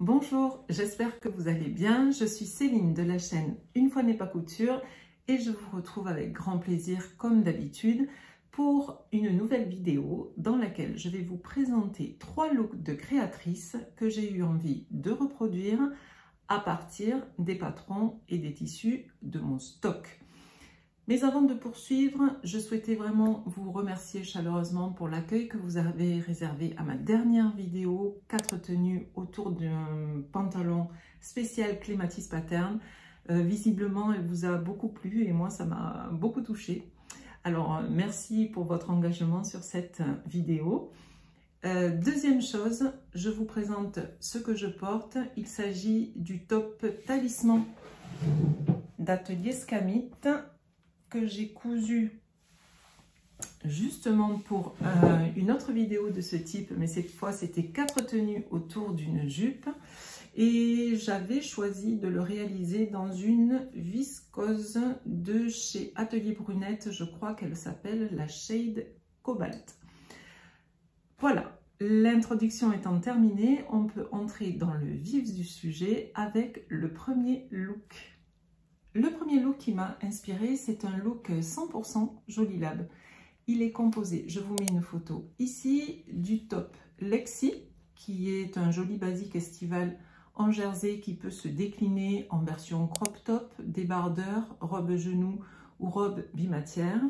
Bonjour, j'espère que vous allez bien. Je suis Céline de la chaîne Une fois n'est pas couture et je vous retrouve avec grand plaisir comme d'habitude pour une nouvelle vidéo dans laquelle je vais vous présenter 3 looks de créatrices que j'ai eu envie de reproduire à partir des patrons et des tissus de mon stock. Mais avant de poursuivre, je souhaitais vraiment vous remercier chaleureusement pour l'accueil que vous avez réservé à ma dernière vidéo, 4 tenues autour d'un pantalon spécial Clematis Pattern. Visiblement, elle vous a beaucoup plu et moi, ça m'a beaucoup touchée. Alors, merci pour votre engagement sur cette vidéo. Deuxième chose, je vous présente ce que je porte. Il s'agit du top talisman d'Atelier Scamit que j'ai cousu justement pour une autre vidéo de ce type, mais cette fois c'était 4 tenues autour d'une jupe et j'avais choisi de le réaliser dans une viscose de chez Atelier Brunette. Je crois qu'elle s'appelle la Shade Cobalt. Voilà, l'introduction étant terminée, on peut entrer dans le vif du sujet avec le premier look. Le premier look qui m'a inspiré, c'est un look 100% Jolie Lab. Il est composé, je vous mets une photo ici, du top Lexi, qui est un joli basique estival en jersey qui peut se décliner en version crop top, débardeur, robe genou ou robe bimatière,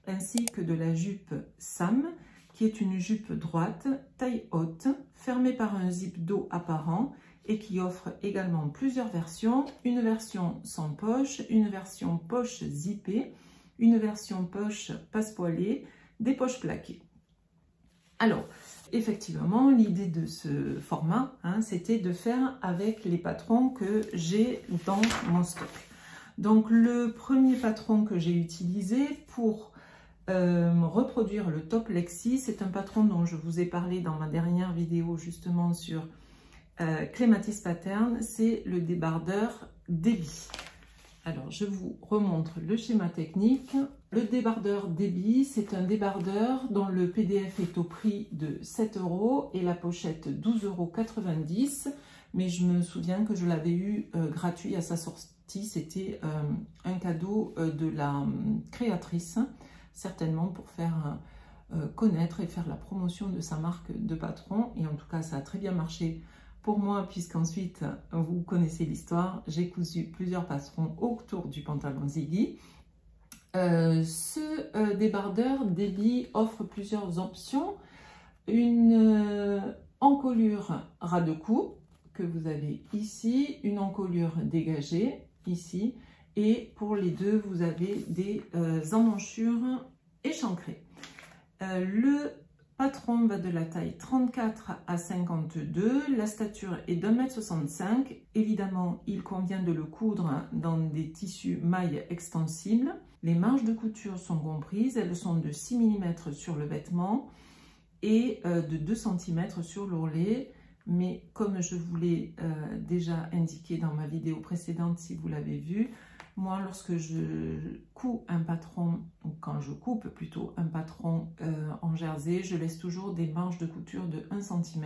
ainsi que de la jupe Sam, qui est une jupe droite, taille haute, fermée par un zip dos apparent, et qui offre également plusieurs versions, une version sans poche, une version poche zippée, une version poche passepoilée, des poches plaquées. Alors, effectivement, l'idée de ce format, c'était de faire avec les patrons que j'ai dans mon stock. Donc, le premier patron que j'ai utilisé pour reproduire le top Lexi, c'est un patron dont je vous ai parlé dans ma dernière vidéo justement sur Clematis Pattern, c'est le débardeur Debbie. Alors, je vous remontre le schéma technique. Le débardeur Debbie, c'est un débardeur dont le PDF est au prix de 7 € et la pochette 12,90 €. Mais je me souviens que je l'avais eu gratuit à sa sortie. C'était un cadeau de la créatrice, certainement pour faire connaître et faire la promotion de sa marque de patron. Et en tout cas, ça a très bien marché pour moi, puisqu'ensuite, vous connaissez l'histoire, j'ai cousu plusieurs patrons autour du pantalon Ziggy. Ce débardeur Debbie offre plusieurs options. Une encolure ras de cou que vous avez ici, une encolure dégagée ici, et pour les deux, vous avez des emmanchures échancrées. Le patron va de la taille 34 à 52, la stature est d'1,65 m. Évidemment, il convient de le coudre dans des tissus mailles extensibles. Les marges de couture sont comprises, elles sont de 6 mm sur le vêtement et de 2 cm sur l'ourlet. Mais comme je vous l'ai déjà indiqué dans ma vidéo précédente, si vous l'avez vu, moi, lorsque je couds un patron, ou quand je coupe plutôt un patron en jersey, je laisse toujours des marges de couture de 1 cm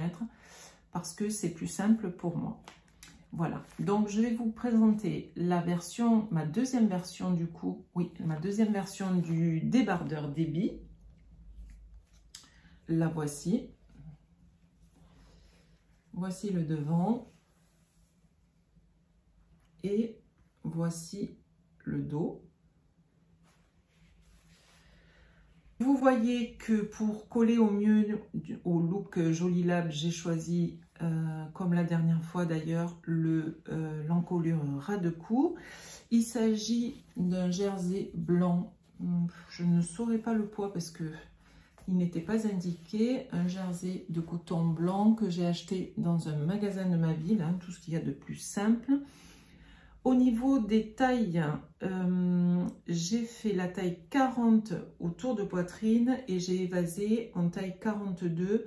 parce que c'est plus simple pour moi. Voilà, donc je vais vous présenter la version, ma deuxième version du coup, oui, ma deuxième version du débardeur Debbie. La voici. Voici le devant et voici le dos. Vous voyez que pour coller au mieux au look Jolie Lab, j'ai choisi, comme la dernière fois d'ailleurs, l'encolure ras de cou. Il s'agit d'un jersey blanc. Je ne saurais pas le poids parce que il n'était pas indiqué. Un jersey de coton blanc que j'ai acheté dans un magasin de ma ville, tout ce qu'il y a de plus simple. Au niveau des tailles, j'ai fait la taille 40 autour de poitrine et j'ai évasé en taille 42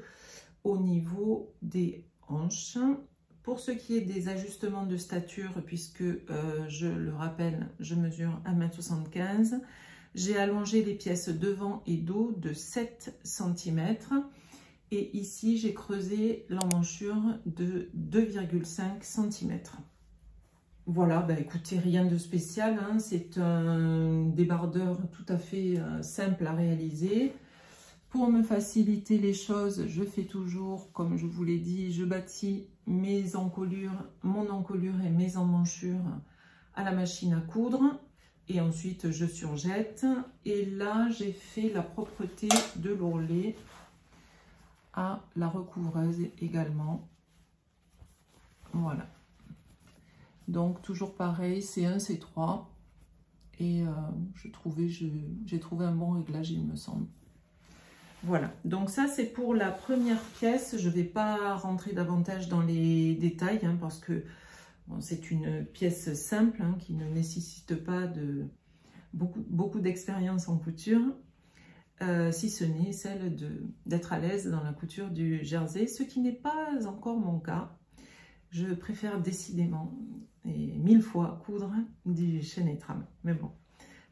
au niveau des hanches. Pour ce qui est des ajustements de stature, puisque je le rappelle, je mesure 1,75 m, j'ai allongé les pièces devant et dos de 7 cm Et ici, j'ai creusé l'emmanchure de 2,5 cm. Voilà, bah écoutez, rien de spécial, hein. C'est un débardeur tout à fait simple à réaliser. Pour me faciliter les choses, je fais toujours, comme je vous l'ai dit, je bâtis mes encolures, mon encolure et mes emmanchures à la machine à coudre. Et ensuite, je surjette. Et là, j'ai fait la propreté de l'ourlet à la recouvreuse également. Voilà. Donc, toujours pareil, C1, C3. Et j'ai trouvé un bon réglage, il me semble. Voilà, donc ça c'est pour la première pièce. Je ne vais pas rentrer davantage dans les détails hein, parce que bon, c'est une pièce simple hein, qui ne nécessite pas de beaucoup d'expérience en couture, si ce n'est celle d'être à l'aise dans la couture du jersey, ce qui n'est pas encore mon cas. Je préfère décidément et 1000 fois coudre du chêne et trame, mais bon.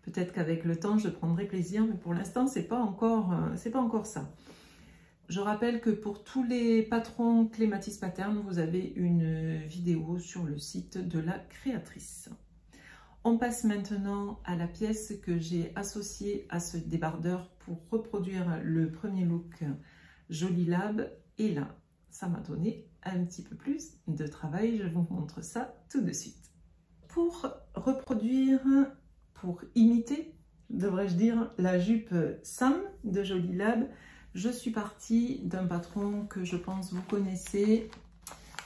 Peut-être qu'avec le temps, je prendrai plaisir, mais pour l'instant, c'est pas encore ça. Je rappelle que pour tous les patrons Clématis Pattern, vous avez une vidéo sur le site de la créatrice. On passe maintenant à la pièce que j'ai associée à ce débardeur pour reproduire le premier look Jolie Lab. Et là, ça m'a donné un petit peu plus de travail. Je vous montre ça tout de suite. Pour reproduire... Pour imiter, devrais-je dire, la jupe Sam de Jolie Lab, je suis partie d'un patron que je pense vous connaissez,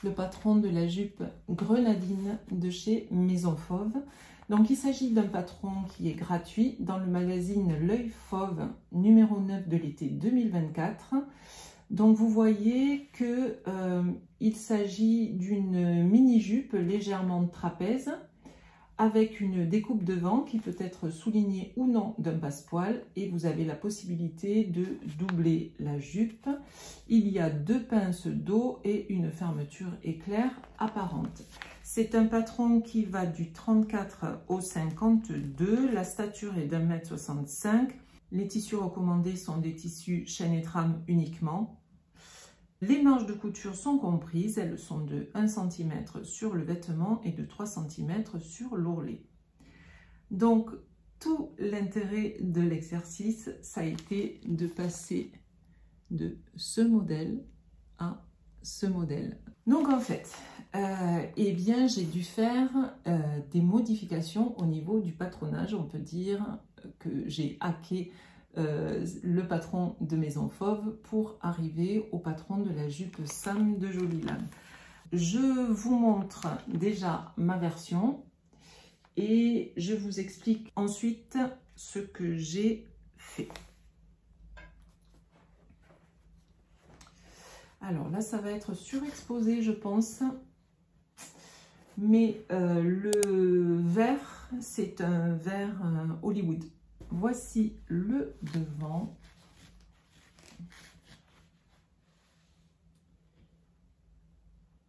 le patron de la jupe Grenadine de chez Maison Fauve. Donc il s'agit d'un patron qui est gratuit dans le magazine L'Œil Fauve numéro 9 de l'été 2024. Donc vous voyez que il s'agit d'une mini-jupe légèrement trapèze, avec une découpe devant qui peut être soulignée ou non d'un passepoil et vous avez la possibilité de doubler la jupe. Il y a 2 pinces d'eau et une fermeture éclair apparente. C'est un patron qui va du 34 au 52, la stature est d'1,65 m. Les tissus recommandés sont des tissus chêne et trame uniquement. Les marges de couture sont comprises, elles sont de 1 cm sur le vêtement et de 3 cm sur l'ourlet. Donc, tout l'intérêt de l'exercice, ça a été de passer de ce modèle à ce modèle. Donc, en fait, eh bien, j'ai dû faire des modifications au niveau du patronage. On peut dire que j'ai hacké le patron de Maison Fauve pour arriver au patron de la jupe Sam de Jolie Lab. Je vous montre déjà ma version et je vous explique ensuite ce que j'ai fait. Alors là, ça va être surexposé, je pense, mais le vert, c'est un vert Hollywood. Voici le devant.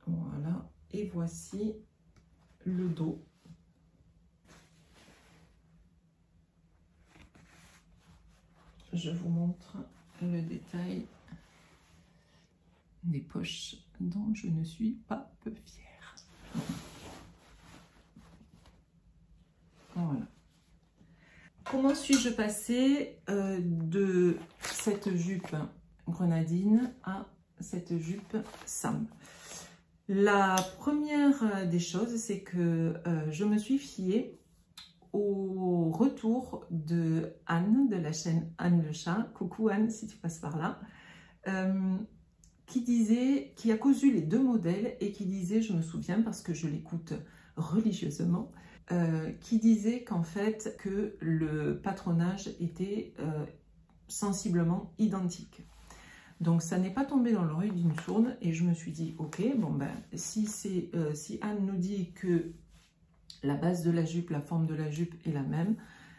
Voilà. Et voici le dos. Je vous montre le détail des poches dont je ne suis pas peu fière. Voilà. Comment suis-je passée de cette jupe Grenadine à cette jupe Sam? La première des choses, c'est que je me suis fiée au retour de Anne, de la chaîne Anne le chat. Coucou Anne, si tu passes par là. Qui a cousu les 2 modèles et qui disait, je me souviens parce que je l'écoute religieusement, qui disait qu'en fait que le patronage était sensiblement identique. Donc ça n'est pas tombé dans l'oreille d'une sourde et je me suis dit ok, bon ben si Anne nous dit que la base de la jupe, la forme de la jupe est la même,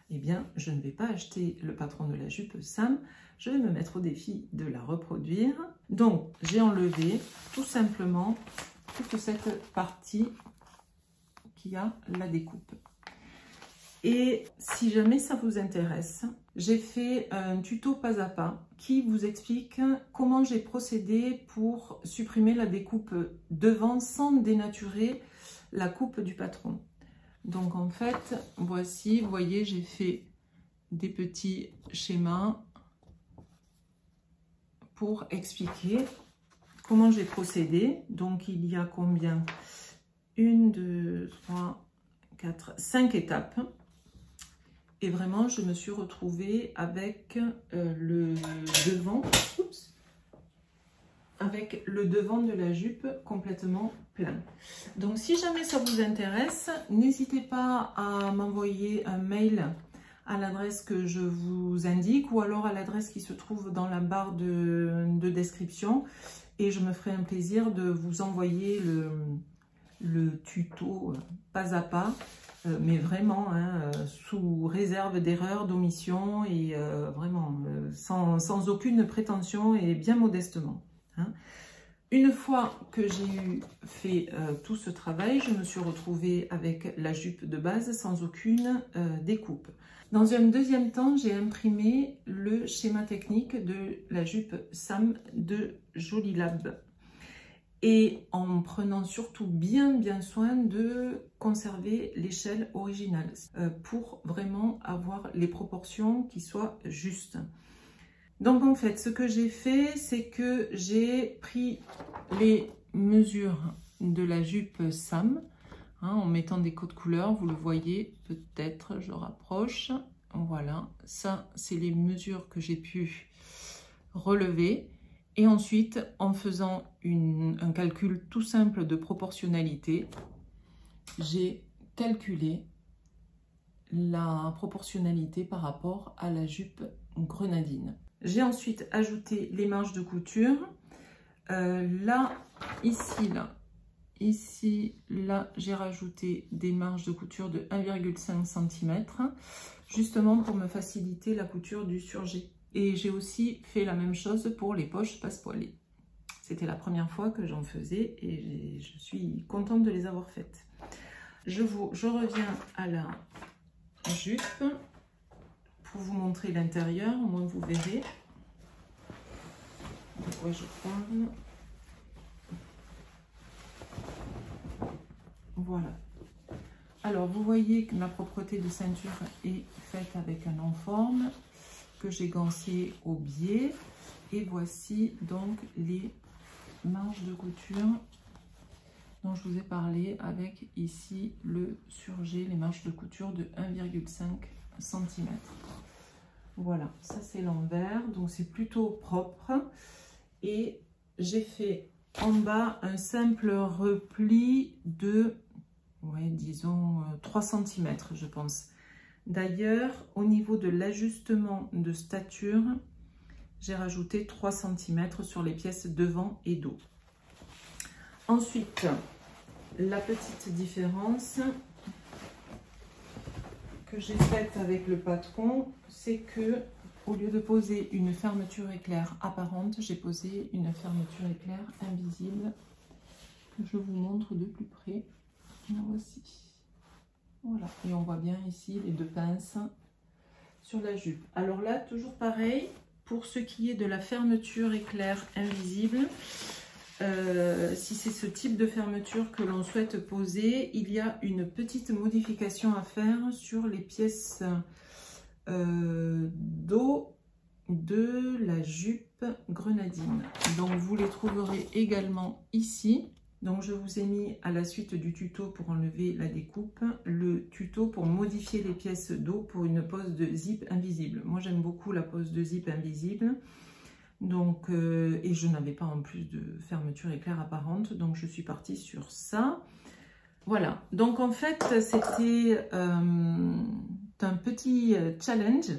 eh bien je ne vais pas acheter le patron de la jupe Sam, je vais me mettre au défi de la reproduire. Donc j'ai enlevé tout simplement toute cette partie qui a la découpe. Et si jamais ça vous intéresse, j'ai fait un tuto pas à pas qui vous explique comment j'ai procédé pour supprimer la découpe devant sans dénaturer la coupe du patron. Donc en fait, voici, vous voyez, j'ai fait des petits schémas pour expliquer comment j'ai procédé. Donc il y a combien? 1, 2, 3, 4, 5 étapes. Et vraiment, je me suis retrouvée avec le devant, avec le devant de la jupe complètement plein. Donc si jamais ça vous intéresse, n'hésitez pas à m'envoyer un mail à l'adresse que je vous indique ou alors à l'adresse qui se trouve dans la barre de description et je me ferai un plaisir de vous envoyer le tuto pas à pas, mais vraiment hein, sous réserve d'erreurs, d'omissions et vraiment sans aucune prétention et bien modestement. Hein. Une fois que j'ai fait tout ce travail, je me suis retrouvée avec la jupe de base sans aucune découpe. Dans un deuxième temps, j'ai imprimé le schéma technique de la jupe Sam de Jolilab. Et en prenant surtout bien soin de conserver l'échelle originale pour vraiment avoir les proportions qui soient justes. Donc en fait, ce que j'ai fait, c'est que j'ai pris les mesures de la jupe Sam, hein, en mettant des codes couleurs, vous le voyez peut-être, je rapproche, voilà, ça c'est les mesures que j'ai pu relever. Et ensuite, en faisant un calcul tout simple de proportionnalité, j'ai calculé la proportionnalité par rapport à la jupe grenadine. J'ai ensuite ajouté les marges de couture. Là, j'ai rajouté des marges de couture de 1,5 cm, justement pour me faciliter la couture du surjet. Et j'ai aussi fait la même chose pour les poches passepoilées. C'était la première fois que j'en faisais et je suis contente de les avoir faites. Je reviens à la jupe pour vous montrer l'intérieur, au moins vous verrez de quoi je parle. Voilà. Alors vous voyez que ma propreté de ceinture est faite avec un enforme que j'ai gancé au biais. Et voici donc les marges de couture dont je vous ai parlé avec ici le surjet, les marges de couture de 1,5 cm. Voilà, ça c'est l'envers, donc c'est plutôt propre. Et j'ai fait en bas un simple repli de, ouais, disons 3 cm je pense. D'ailleurs, au niveau de l'ajustement de stature, j'ai rajouté 3 cm sur les pièces devant et dos. Ensuite, la petite différence que j'ai faite avec le patron, c'est que au lieu de poser une fermeture éclair apparente, j'ai posé une fermeture éclair invisible. Je vous montre de plus près. La voici. Voilà, et on voit bien ici les deux pinces sur la jupe. Alors là, toujours pareil, pour ce qui est de la fermeture éclair invisible, si c'est ce type de fermeture que l'on souhaite poser, il y a une petite modification à faire sur les pièces dos de la jupe grenadine. Donc vous les trouverez également ici. Donc je vous ai mis à la suite du tuto pour enlever la découpe, le tuto pour modifier les pièces dos pour une pose de zip invisible. Moi j'aime beaucoup la pose de zip invisible. Donc, et je n'avais pas en plus de fermeture éclair apparente, donc je suis partie sur ça. Voilà, donc en fait c'était un petit challenge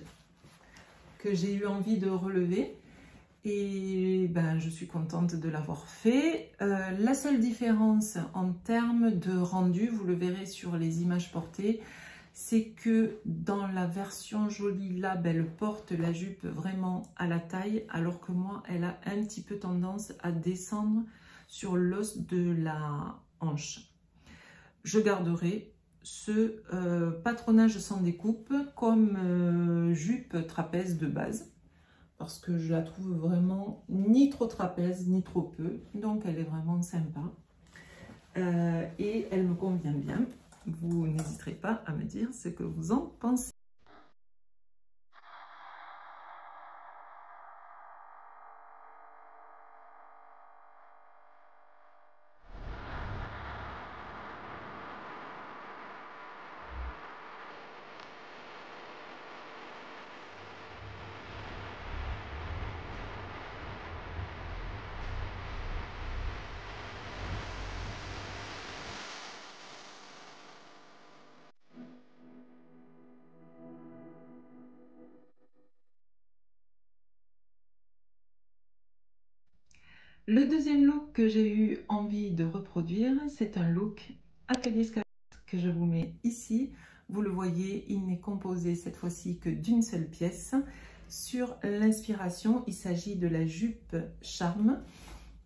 que j'ai eu envie de relever. Et ben, je suis contente de l'avoir fait. La seule différence en termes de rendu, vous le verrez sur les images portées, c'est que dans la version Jolilab, elle porte la jupe vraiment à la taille, alors que moi, elle a un petit peu tendance à descendre sur l'os de la hanche. Je garderai ce patronage sans découpe comme jupe trapèze de base. Parce que je la trouve vraiment ni trop trapèze ni trop peu. Donc elle est vraiment sympa. Et elle me convient bien. Vous n'hésiterez pas à me dire ce que vous en pensez. Le deuxième look que j'ai eu envie de reproduire, c'est un look atelier scalette que je vous mets ici. Vous le voyez, il n'est composé cette fois-ci que d'une seule pièce. Sur l'inspiration, il s'agit de la jupe Charme,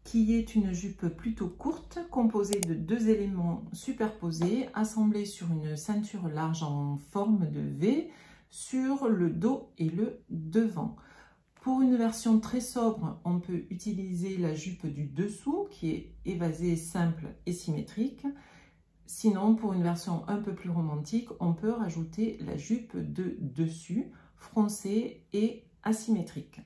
qui est une jupe plutôt courte, composée de 2 éléments superposés, assemblés sur une ceinture large en forme de V, sur le dos et le devant. Pour une version très sobre, on peut utiliser la jupe du dessous qui est évasée, simple et symétrique. Sinon, pour une version un peu plus romantique, on peut rajouter la jupe de dessus, froncée et asymétrique.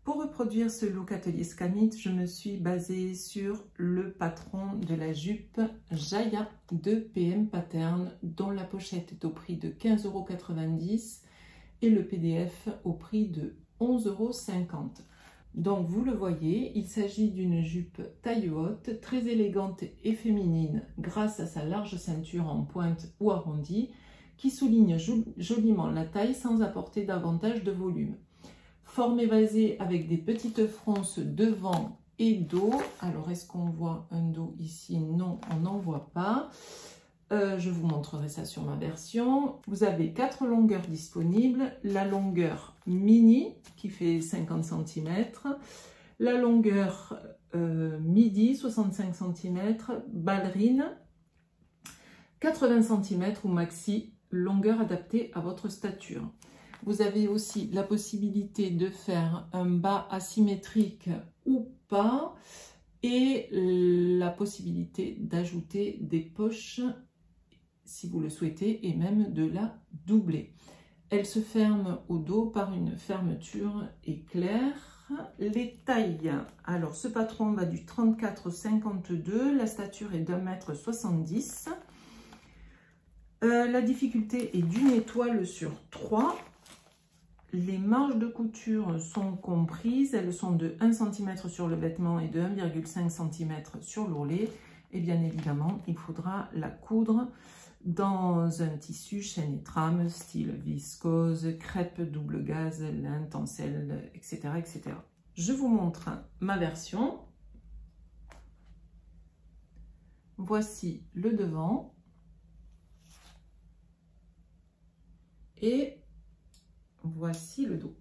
Pour reproduire ce look atelier Skamit, je me suis basée sur le patron de la jupe Jaya de PM Pattern, dont la pochette est au prix de 15,90 € et le PDF au prix de 11,50 €. Donc vous le voyez, il s'agit d'une jupe taille haute, très élégante et féminine grâce à sa large ceinture en pointe ou arrondie qui souligne joliment la taille sans apporter davantage de volume. Forme évasée avec des petites fronces devant et dos. Alors est-ce qu'on voit un dos ici? Non, on n'en voit pas. Je vous montrerai ça sur ma version. Vous avez 4 longueurs disponibles. La longueur mini qui fait 50 cm. La longueur midi 65 cm. Ballerine 80 cm ou maxi. Longueur adaptée à votre stature. Vous avez aussi la possibilité de faire un bas asymétrique ou pas. Et la possibilité d'ajouter des poches si vous le souhaitez, et même de la doubler. Elle se ferme au dos par une fermeture éclair. Les tailles, alors ce patron va du 34 au 52, la stature est d'1,70 m. La difficulté est d'une étoile sur 3. Les marges de couture sont comprises, elles sont de 1 cm sur le vêtement et de 1,5 cm sur l'ourlet. Et bien évidemment, il faudra la coudre dans un tissu chaîne et trame, style viscose, crêpe, double gaze, lin, tencel, etc., etc. Je vous montre ma version. Voici le devant. Et voici le dos.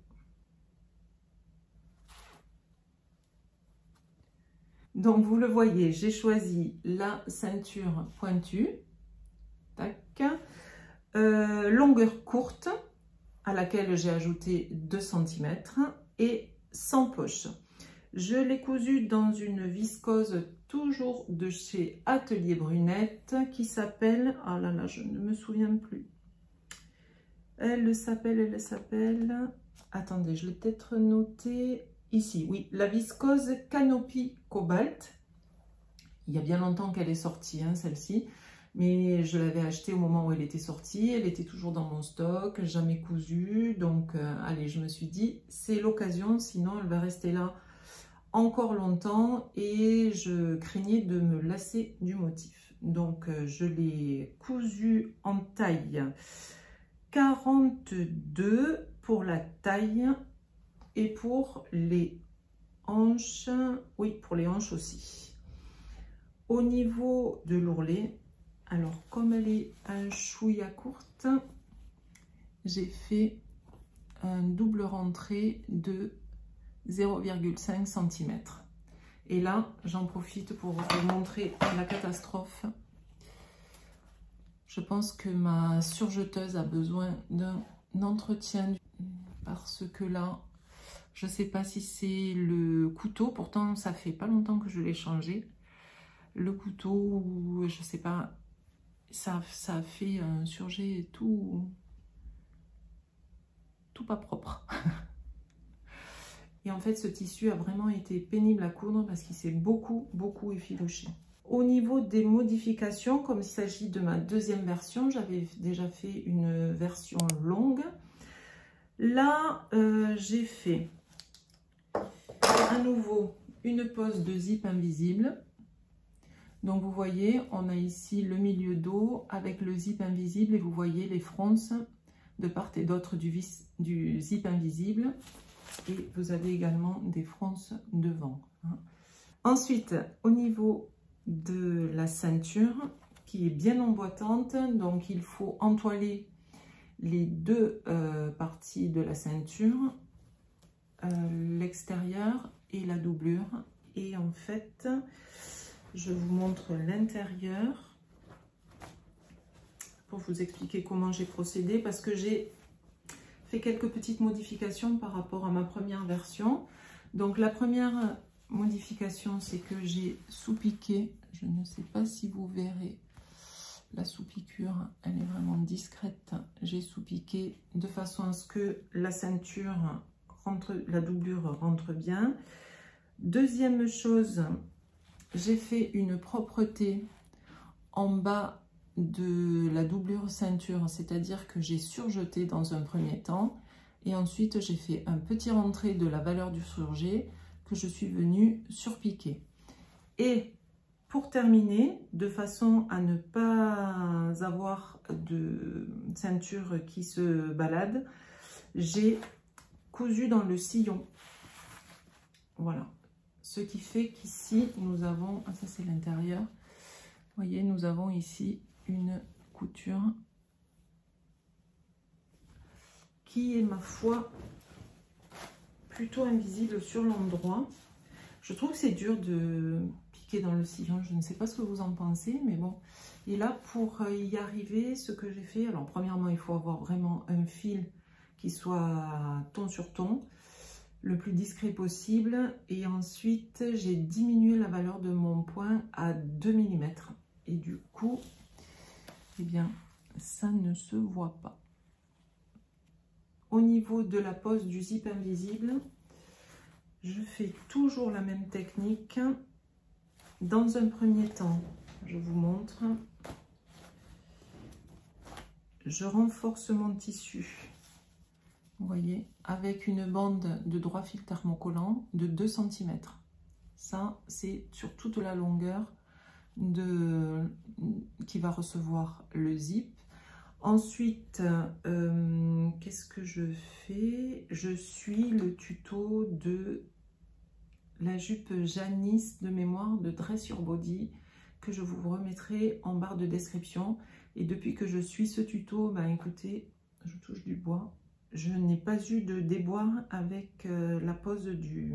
Donc, vous le voyez, j'ai choisi la ceinture pointue. Tac. Longueur courte, à laquelle j'ai ajouté 2 cm et sans poche. Je l'ai cousu dans une viscose toujours de chez Atelier Brunette qui s'appelle, ah là là, je ne me souviens plus. Elle s'appelle, attendez, je l'ai peut-être noté ici, oui, la viscose Canopy Cobalt. Il y a bien longtemps qu'elle est sortie, hein, celle-ci, mais je l'avais achetée au moment où elle était sortie. Elle était toujours dans mon stock, jamais cousue, donc allez, je me suis dit, c'est l'occasion, sinon elle va rester là encore longtemps et je craignais de me lasser du motif. Donc je l'ai cousue en taille 42 pour la taille et pour les hanches, oui, pour les hanches aussi. Au niveau de l'ourlet, alors comme elle est un chouïa courte, j'ai fait un double rentrée de 0,5 cm. Et là, j'en profite pour vous montrer la catastrophe. Je pense que ma surjeteuse a besoin d'un entretien parce que là, je ne sais pas si c'est le couteau. Pourtant, ça fait pas longtemps que je l'ai changé. Le couteau, je ne sais pas, ça a fait un surjet tout pas propre. Et en fait, ce tissu a vraiment été pénible à coudre parce qu'il s'est beaucoup effiloché. Au niveau des modifications, comme il s'agit de ma deuxième version, j'avais déjà fait une version longue. Là, j'ai fait à nouveau une pose de zip invisible. Donc vous voyez, on a ici le milieu dos avec le zip invisible et vous voyez les fronces de part et d'autre du zip invisible. Et vous avez également des fronces devant. Ensuite, au niveau de la ceinture qui est bien emboîtante, donc il faut entoiler les deux parties de la ceinture, l'extérieur et la doublure. Et en fait, je vous montre l'intérieur pour vous expliquer comment j'ai procédé, parce que j'ai fait quelques petites modifications par rapport à ma première version. Donc la première modification, c'est que j'ai sous-piqué, je ne sais pas si vous verrez la sous-piqûre, elle est vraiment discrète. J'ai sous-piqué de façon à ce que la ceinture rentre, la doublure rentre bien. Deuxième chose, j'ai fait une propreté en bas de la doublure ceinture, c'est-à-dire que j'ai surjeté dans un premier temps et ensuite j'ai fait un petit rentré de la valeur du surjet que je suis venue surpiquer. Et pour terminer, de façon à ne pas avoir de ceinture qui se balade, j'ai cousu dans le sillon. Voilà. Ce qui fait qu'ici, nous avons, ah, ça c'est l'intérieur, vous voyez, nous avons ici une couture qui est, ma foi, plutôt invisible sur l'endroit. Je trouve que c'est dur de piquer dans le sillon, je ne sais pas ce que vous en pensez, mais bon. Et là, pour y arriver, ce que j'ai fait, alors premièrement, il faut avoir vraiment un fil qui soit ton sur ton, le plus discret possible. Et ensuite, j'ai diminué la valeur de mon point à 2 mm. Et du coup, eh bien, ça ne se voit pas. Au niveau de la pose du zip invisible, je fais toujours la même technique. Dans un premier temps, je vous montre, je renforce mon tissu, vous voyez, avec une bande de droit fil thermocollant de 2 cm. Ça, c'est sur toute la longueur qui va recevoir le zip. Ensuite, qu'est-ce que je fais? Je suis le tuto de la jupe Janice de mémoire de Dress Your Body que je vous remettrai en barre de description. Et depuis que je suis ce tuto, bah écoutez, je touche du bois, je n'ai pas eu de déboire avec la pose du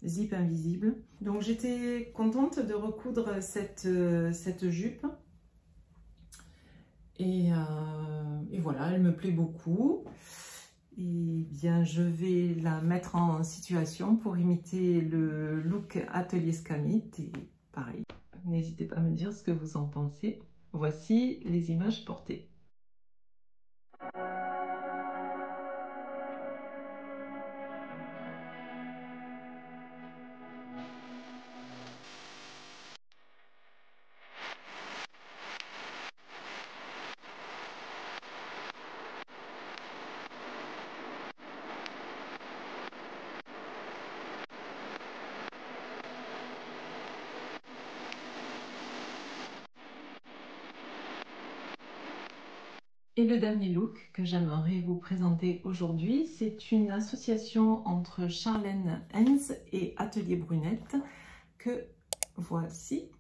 zip invisible. Donc j'étais contente de recoudre cette jupe. Et voilà, elle me plaît beaucoup. Et bien, je vais la mettre en situation pour imiter le look Atelier Scamit. Et pareil, n'hésitez pas à me dire ce que vous en pensez. Voici les images portées. Et le dernier look que j'aimerais vous présenter aujourd'hui, c'est une association entre Charlène Hens et Atelier Brunette que voici.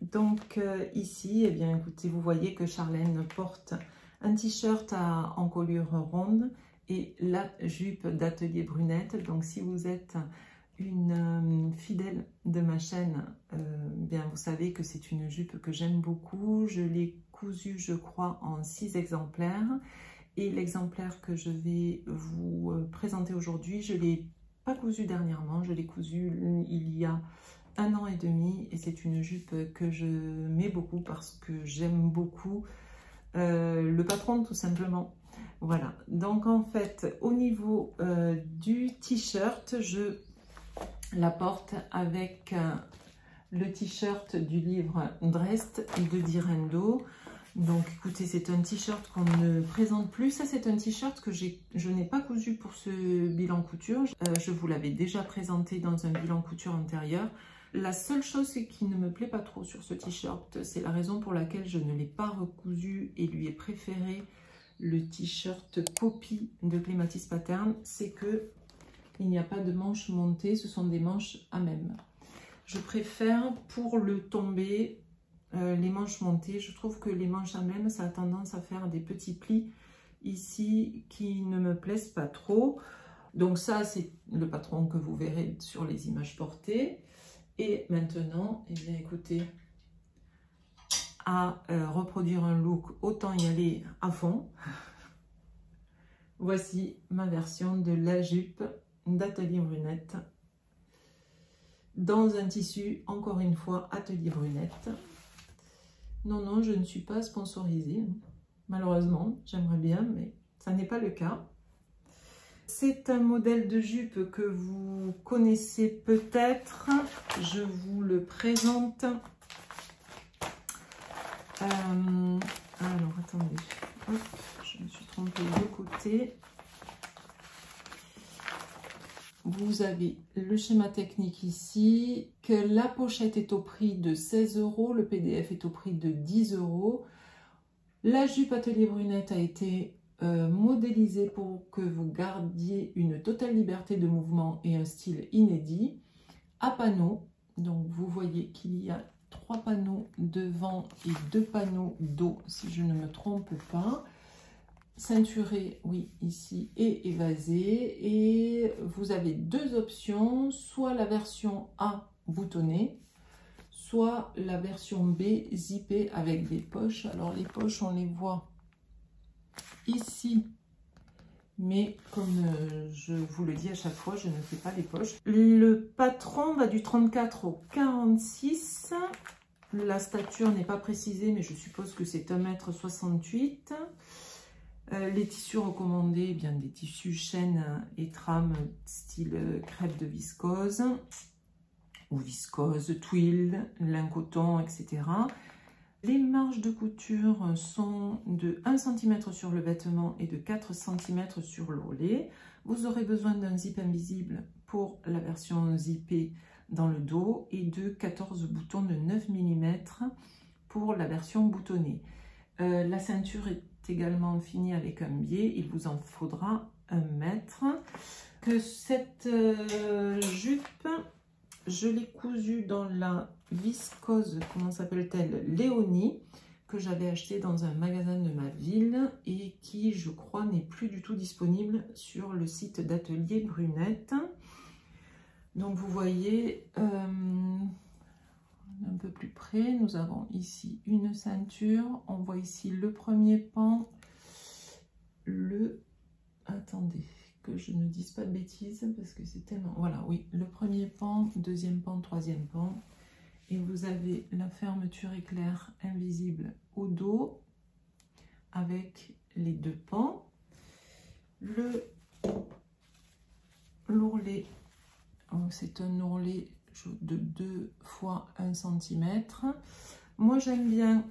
Donc ici, eh bien, écoutez, vous voyez que Charlène porte un t-shirt en encolure ronde et la jupe d'Atelier Brunette. Donc si vous êtes une fidèle de ma chaîne, bien vous savez que c'est une jupe que j'aime beaucoup. Je l'ai cousue, je crois, en 6 exemplaires. Et l'exemplaire que je vais vous présenter aujourd'hui, je ne l'ai pas cousu dernièrement. Je l'ai cousu il y a 1 an et demi. Et c'est une jupe que je mets beaucoup parce que j'aime beaucoup le patron, tout simplement. Voilà. Donc en fait, au niveau du t-shirt, je la porte avec le t-shirt du livre Drest de Direndo. Donc écoutez, c'est un t-shirt qu'on ne présente plus. Ça, c'est un t-shirt que je n'ai pas cousu pour ce bilan couture. Je vous l'avais déjà présenté dans un bilan couture antérieur. La seule chose qui ne me plaît pas trop sur ce t-shirt, c'est la raison pour laquelle je ne l'ai pas recousu et lui ai préféré le t-shirt Poppy de Clematis Pattern, c'est que il n'y a pas de manches montées, ce sont des manches à même. Je préfère pour le tombé les manches montées. Je trouve que les manches à même, ça a tendance à faire des petits plis ici qui ne me plaisent pas trop. Donc ça, c'est le patron que vous verrez sur les images portées. Et maintenant, eh bien écoutez, à reproduire un look, autant y aller à fond. Voici ma version de la jupe d'Atelier Brunette dans un tissu, encore une fois, Atelier Brunette. Non, non, je ne suis pas sponsorisée, malheureusement, j'aimerais bien, mais ça n'est pas le cas. C'est un modèle de jupe que vous connaissez peut-être, je vous le présente. Alors, attendez, hop, je me suis trompée de côté. Vous avez le schéma technique ici, que la pochette est au prix de 16 €, le PDF est au prix de 10 €. La jupe Atelier Brunette a été modélisée pour que vous gardiez une totale liberté de mouvement et un style inédit. À panneaux, donc vous voyez qu'il y a 3 panneaux devant et 2 panneaux dos, si je ne me trompe pas. Ceinturé, oui, ici, et évasé. Et vous avez 2 options, soit la version A boutonnée, soit la version B zippée avec des poches. Alors les poches, on les voit ici, mais comme je vous le dis à chaque fois, je ne fais pas les poches. Le patron va du 34 au 46. La stature n'est pas précisée, mais je suppose que c'est 1,68 m. Les tissus recommandés, eh bien des tissus chêne et trame style crêpe de viscose ou viscose, twill, lin coton, etc. Les marges de couture sont de 1 cm sur le vêtement et de 4 cm sur l'ourlet. Vous aurez besoin d'un zip invisible pour la version zippée dans le dos et de 14 boutons de 9 mm pour la version boutonnée. La ceinture est également finie avec un biais, il vous en faudra 1 mètre. Que cette jupe, je l'ai cousue dans la viscose, comment s'appelle-t-elle, Léonie, que j'avais acheté dans un magasin de ma ville et qui, je crois, n'est plus du tout disponible sur le site d'Atelier Brunette. Donc vous voyez, un peu plus près, nous avons ici une ceinture, on voit ici le premier pan, attendez que je ne dise pas de bêtises parce que c'est tellement, voilà, oui, le premier pan, deuxième pan, troisième pan, et vous avez la fermeture éclair invisible au dos avec les 2 pans, l'ourlet, c'est un ourlet de 2 fois 1 cm. Moi, j'aime bien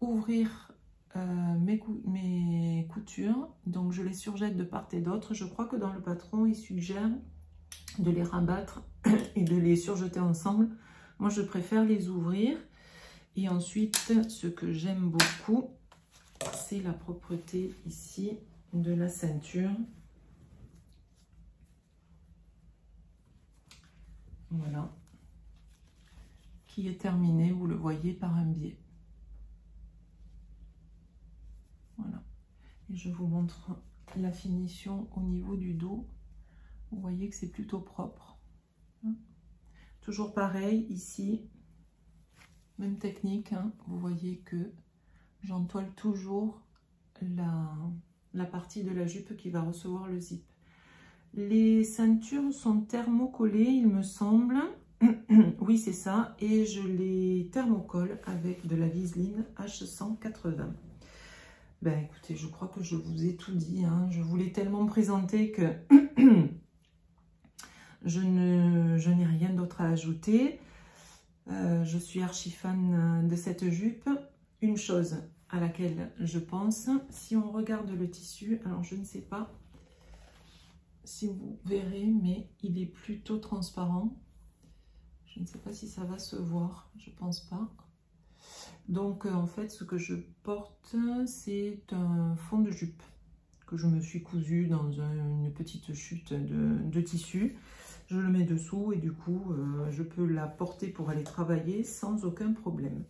ouvrir mes coutures, donc je les surjette de part et d'autre. Je crois que dans le patron, il suggère de les rabattre et de les surjeter ensemble. Moi, je préfère les ouvrir. Et ensuite, ce que j'aime beaucoup, c'est la propreté ici de la ceinture. Voilà, qui est terminé, vous le voyez, par un biais. Voilà, et je vous montre la finition au niveau du dos. Vous voyez que c'est plutôt propre. Toujours pareil ici, même technique, hein. Vous voyez que j'entoile toujours la partie de la jupe qui va recevoir le zip. Les ceintures sont thermocollées, il me semble. Oui, c'est ça. Et je les thermocolle avec de la Viseline H180. Ben écoutez, je crois que je vous ai tout dit, hein. Je voulais tellement présenter que je n'ai rien d'autre à ajouter. Je suis archi fan de cette jupe. Une chose à laquelle je pense, si on regarde le tissu, alors je ne sais pas si vous verrez, mais il est plutôt transparent. Je ne sais pas si ça va se voir, je pense pas. Donc en fait, ce que je porte, c'est un fond de jupe que je me suis cousu dans une petite chute de tissu. Je le mets dessous et du coup, je peux la porter pour aller travailler sans aucun problème.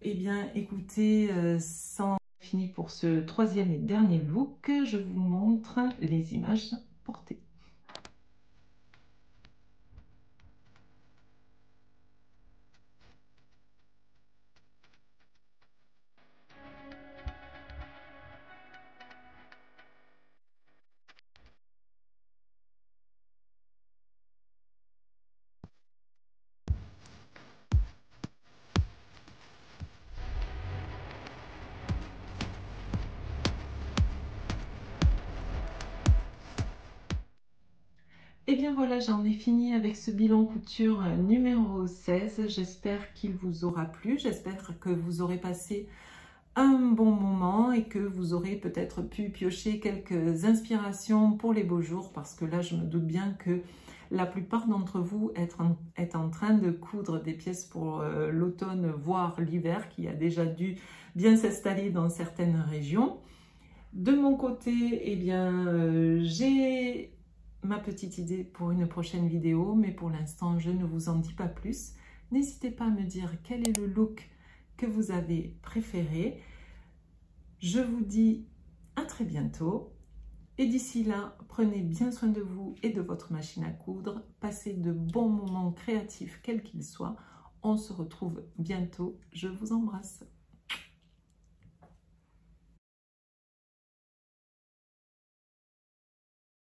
Eh bien, écoutez, c'en est fini pour ce troisième et dernier look. Je vous montre les images portées. Et bien voilà, j'en ai fini avec ce bilan couture numéro 16. J'espère qu'il vous aura plu. J'espère que vous aurez passé un bon moment et que vous aurez peut-être pu piocher quelques inspirations pour les beaux jours, parce que là, je me doute bien que la plupart d'entre vous est en train de coudre des pièces pour l'automne, voire l'hiver, qui a déjà dû bien s'installer dans certaines régions. De mon côté, eh bien, j'ai ma petite idée pour une prochaine vidéo, mais pour l'instant, je ne vous en dis pas plus. N'hésitez pas à me dire quel est le look que vous avez préféré. Je vous dis à très bientôt. Et d'ici là, prenez bien soin de vous et de votre machine à coudre. Passez de bons moments créatifs, quels qu'ils soient. On se retrouve bientôt. Je vous embrasse.